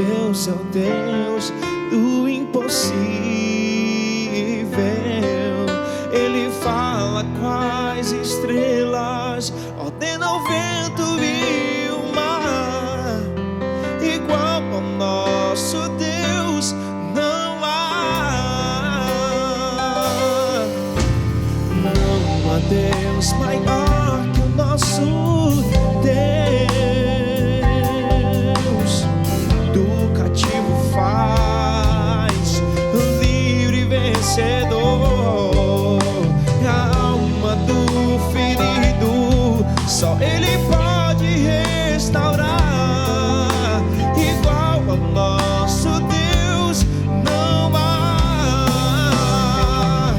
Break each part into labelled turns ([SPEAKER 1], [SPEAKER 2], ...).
[SPEAKER 1] Deus é o Deus do impossível. Ele fala com as estrelas, ordena o vento e o mar. Igual ao nosso Deus não há. Não há Deus maior que o nosso Deus. Do cativo faz livre e vencedor. A alma do ferido só Ele pode restaurar. Igual ao nosso Deus não há.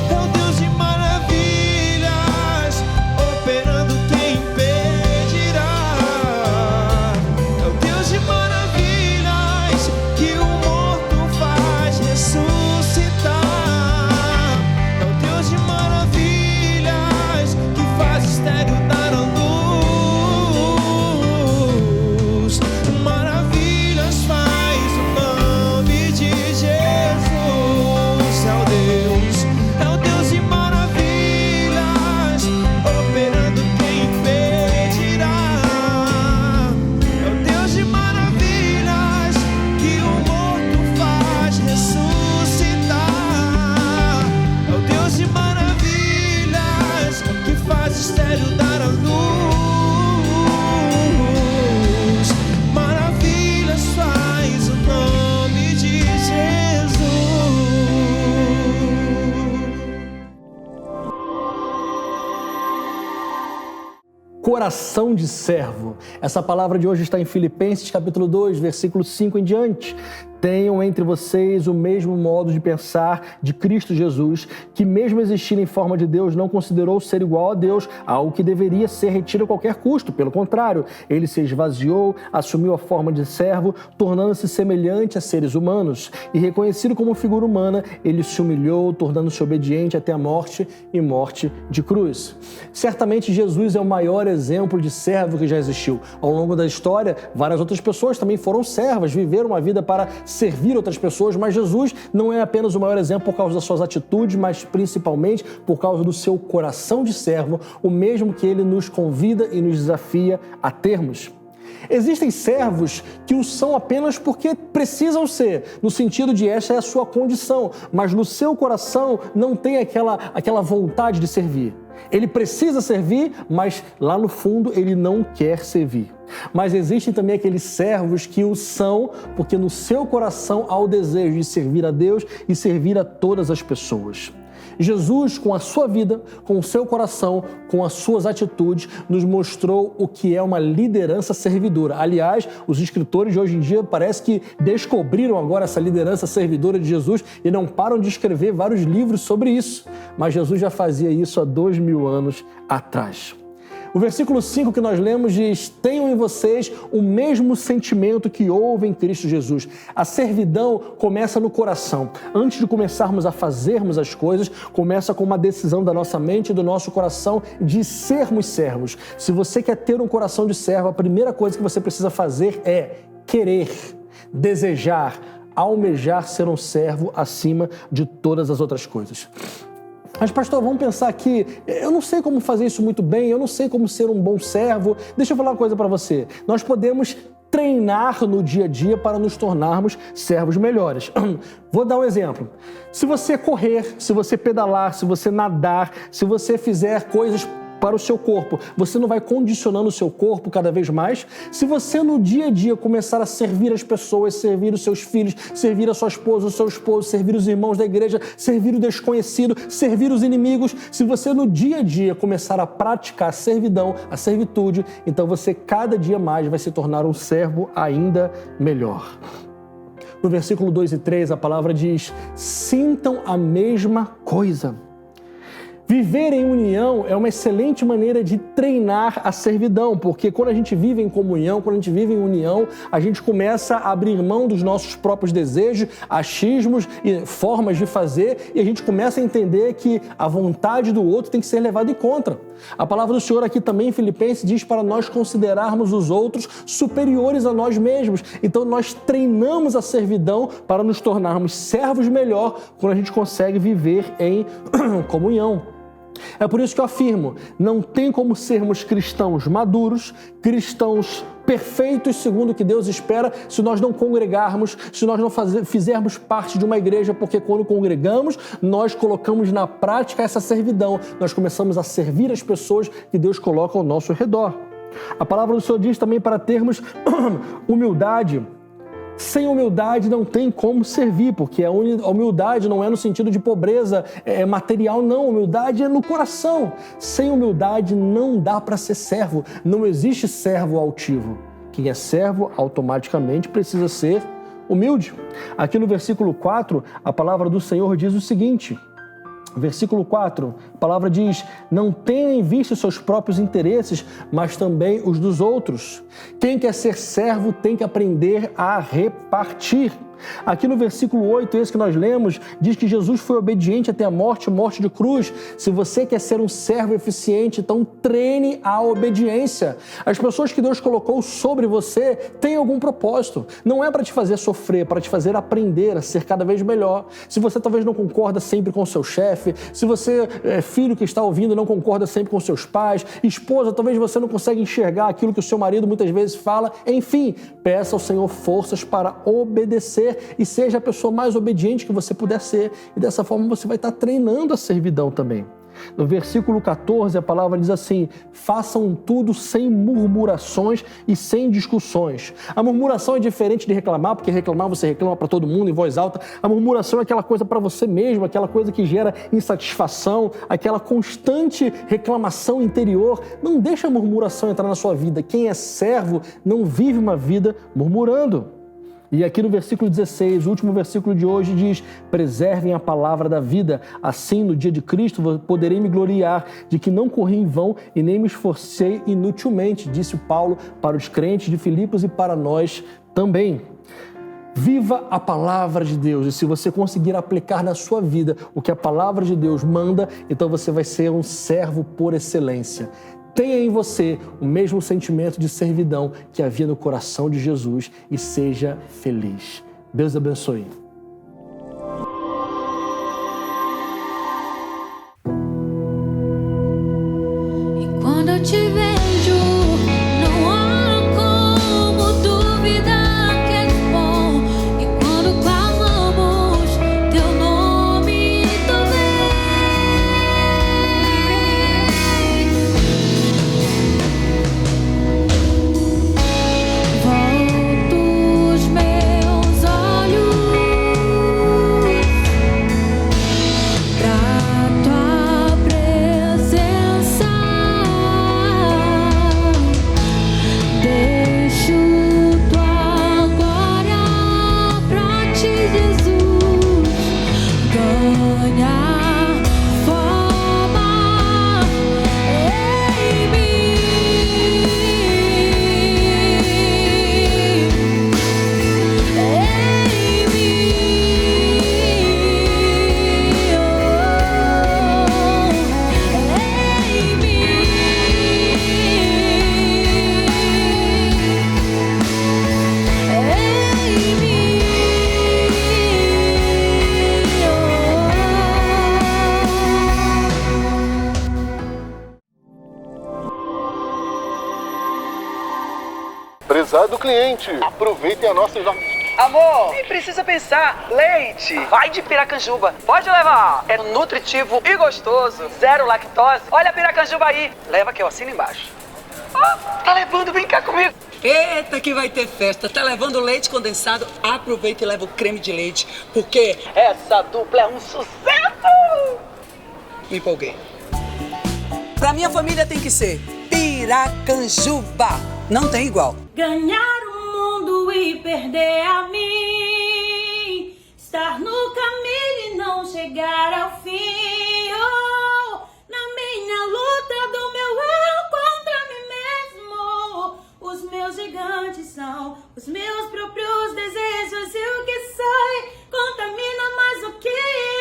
[SPEAKER 1] É o Deus de maravilhas, operando quem impedirá. É o Deus de maravilhas, que o morto faz ressuscitar. É o Deus de maravilhas, que faz estéril dar à luz. Maravilhas faz o nome de Jesus. É o Deus de maravilhas, operando quem impedirá. É o Deus de maravilhas, que o morto faz ressuscitar. É o Deus de maravilhas, que faz estéril dar à luz. Maravilhas faz o nome de Jesus.
[SPEAKER 2] Coração de servo. Essa palavra de hoje está em Filipenses capítulo 2, versículo 5 em diante. Tenham entre vocês o mesmo modo de pensar de Cristo Jesus, que mesmo existindo em forma de Deus, não considerou ser igual a Deus, algo que deveria ser retido a qualquer custo. Pelo contrário, ele se esvaziou, assumiu a forma de servo, tornando-se semelhante a seres humanos. E reconhecido como figura humana, ele se humilhou, tornando-se obediente até a morte e morte de cruz. Certamente Jesus é o maior exemplo de servo que já existiu. Ao longo da história, várias outras pessoas também foram servas, viveram uma vida para servir outras pessoas, mas Jesus não é apenas o maior exemplo por causa das suas atitudes, mas principalmente por causa do seu coração de servo, o mesmo que ele nos convida e nos desafia a termos. Existem servos que o são apenas porque precisam ser, no sentido de esta é a sua condição, mas no seu coração não tem aquela vontade de servir. Ele precisa servir, mas lá no fundo ele não quer servir. Mas existem também aqueles servos que o são porque no seu coração há o desejo de servir a Deus e servir a todas as pessoas. Jesus, com a sua vida, com o seu coração, com as suas atitudes, nos mostrou o que é uma liderança servidora. Aliás, os escritores de hoje em dia parece que descobriram agora essa liderança servidora de Jesus e não param de escrever vários livros sobre isso. Mas Jesus já fazia isso há 2000 anos atrás. O versículo 5 que nós lemos diz: tenham em vocês o mesmo sentimento que houve em Cristo Jesus. A servidão começa no coração. Antes de começarmos a fazermos as coisas, começa com uma decisão da nossa mente e do nosso coração de sermos servos. Se você quer ter um coração de servo, a primeira coisa que você precisa fazer é querer, desejar, almejar ser um servo acima de todas as outras coisas. Mas, pastor, vamos pensar aqui, eu não sei como fazer isso muito bem, eu não sei como ser um bom servo. Deixa eu falar uma coisa para você. Nós podemos treinar no dia a dia para nos tornarmos servos melhores. Vou dar um exemplo. Se você correr, se você pedalar, se você nadar, se você fizer coisas para o seu corpo, você não vai condicionando o seu corpo cada vez mais? Se você no dia a dia começar a servir as pessoas, servir os seus filhos, servir a sua esposa, o seu esposo, servir os irmãos da igreja, servir o desconhecido, servir os inimigos, se você no dia a dia começar a praticar a servidão, a servitude, então você cada dia mais vai se tornar um servo ainda melhor. No versículo 2 e 3, a palavra diz: sintam a mesma coisa. Viver em união é uma excelente maneira de treinar a servidão, porque quando a gente vive em comunhão, quando a gente vive em união, a gente começa a abrir mão dos nossos próprios desejos, achismos e formas de fazer, e a gente começa a entender que a vontade do outro tem que ser levada em conta. A palavra do Senhor aqui também em Filipenses diz para nós considerarmos os outros superiores a nós mesmos. Então nós treinamos a servidão para nos tornarmos servos melhor quando a gente consegue viver em comunhão. É por isso que eu afirmo, não tem como sermos cristãos maduros, cristãos perfeitos segundo o que Deus espera, se nós não congregarmos, se nós não fizermos parte de uma igreja, porque quando congregamos, nós colocamos na prática essa servidão, nós começamos a servir as pessoas que Deus coloca ao nosso redor. A palavra do Senhor diz também para termos humildade. Sem humildade não tem como servir, porque a humildade não é no sentido de pobreza material, não. Humildade é no coração. Sem humildade não dá para ser servo. Não existe servo altivo. Quem é servo automaticamente precisa ser humilde. Aqui no versículo 4, a palavra do Senhor diz o seguinte... Versículo 4, a palavra diz, não tenham em vista os seus próprios interesses, mas também os dos outros. Quem quer ser servo tem que aprender a repartir. Aqui no versículo 8, esse que nós lemos, diz que Jesus foi obediente até a morte de cruz. Se você quer ser um servo eficiente, então treine a obediência. As pessoas que Deus colocou sobre você têm algum propósito. Não é para te fazer sofrer, é para te fazer aprender a ser cada vez melhor. Se você talvez não concorda sempre com o seu chefe, se você é filho que está ouvindo não concorda sempre com seus pais, esposa, talvez você não consegue enxergar aquilo que o seu marido muitas vezes fala. Enfim, peça ao Senhor forças para obedecer e seja a pessoa mais obediente que você puder ser. E dessa forma você vai estar treinando a servidão também. No versículo 14, a palavra diz assim, façam tudo sem murmurações e sem discussões. A murmuração é diferente de reclamar, porque reclamar você reclama para todo mundo em voz alta. A murmuração é aquela coisa para você mesmo, aquela coisa que gera insatisfação, aquela constante reclamação interior. Não deixa a murmuração entrar na sua vida. Quem é servo não vive uma vida murmurando. E aqui no versículo 16, o último versículo de hoje diz, preservem a palavra da vida, assim no dia de Cristo poderei me gloriar de que não corri em vão e nem me esforcei inutilmente, disse Paulo para os crentes de Filipos e para nós também. Viva a palavra de Deus, e se você conseguir aplicar na sua vida o que a palavra de Deus manda, então você vai ser um servo por excelência. Tenha em você o mesmo sentimento de servidão que havia no coração de Jesus e seja feliz. Deus abençoe.
[SPEAKER 3] E quando eu te vejo, não há como duvidar que és bom. E quando clamamos teu nome, tu volto os meus olhos pra tua presença, deixo tua glória pra ti, Jesus, ganhar forma em mim.
[SPEAKER 4] Prezado cliente, aproveitem a nossa jornada.
[SPEAKER 5] Amor, nem precisa pensar. Leite. Vai de Piracanjuba. Pode levar. É nutritivo e gostoso. Zero lactose. Olha a Piracanjuba aí. Leva que eu assino embaixo. Tá levando, vem cá comigo.
[SPEAKER 6] Eita, que vai ter festa. Tá levando leite condensado? Aproveita e leva o creme de leite, porque essa dupla é um sucesso! Me empolguei. Pra minha família tem que ser Piracanjuba. Não tem igual.
[SPEAKER 3] Ganhar o mundo e perder a mim, estar no caminho e não chegar ao fim. Oh, são os meus próprios desejos e o que sai contamina mais o que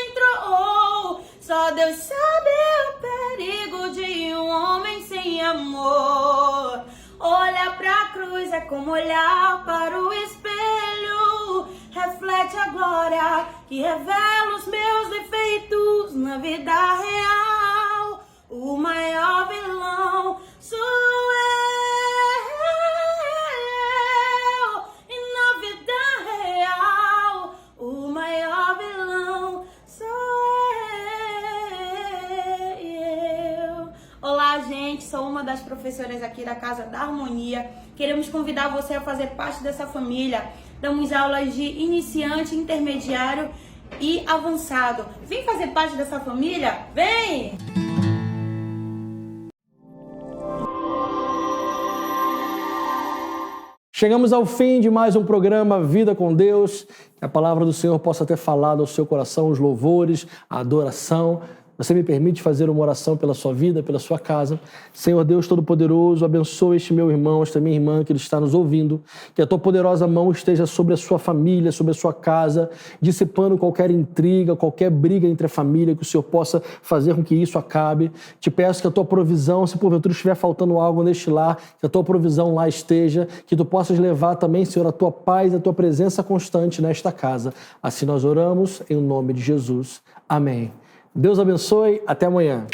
[SPEAKER 3] entrou. Só Deus sabe o perigo de um homem sem amor. Olhar pra cruz é como olhar para o espelho. Reflete a glória que revela os meus defeitos na vida real. O maior vilão sou eu. E na vida real, o maior vilão sou eu. Olá, gente, sou uma das professoras aqui da Casa da Harmonia. Queremos convidar você a fazer parte dessa família. Damos aulas de iniciante, intermediário e avançado. Vem fazer parte dessa família? Vem!
[SPEAKER 2] Chegamos ao fim de mais um programa Vida com Deus. Que a palavra do Senhor possa ter falado ao seu coração os louvores, a adoração. Você me permite fazer uma oração pela sua vida, pela sua casa. Senhor Deus Todo-Poderoso, abençoe este meu irmão, esta minha irmã que ele está nos ouvindo. Que a tua poderosa mão esteja sobre a sua família, sobre a sua casa, dissipando qualquer intriga, qualquer briga entre a família, que o Senhor possa fazer com que isso acabe. Te peço que a tua provisão, se porventura estiver faltando algo neste lar, que a tua provisão lá esteja, que tu possas levar também, Senhor, a tua paz, a tua presença constante nesta casa. Assim nós oramos, em nome de Jesus. Amém. Deus abençoe, até amanhã.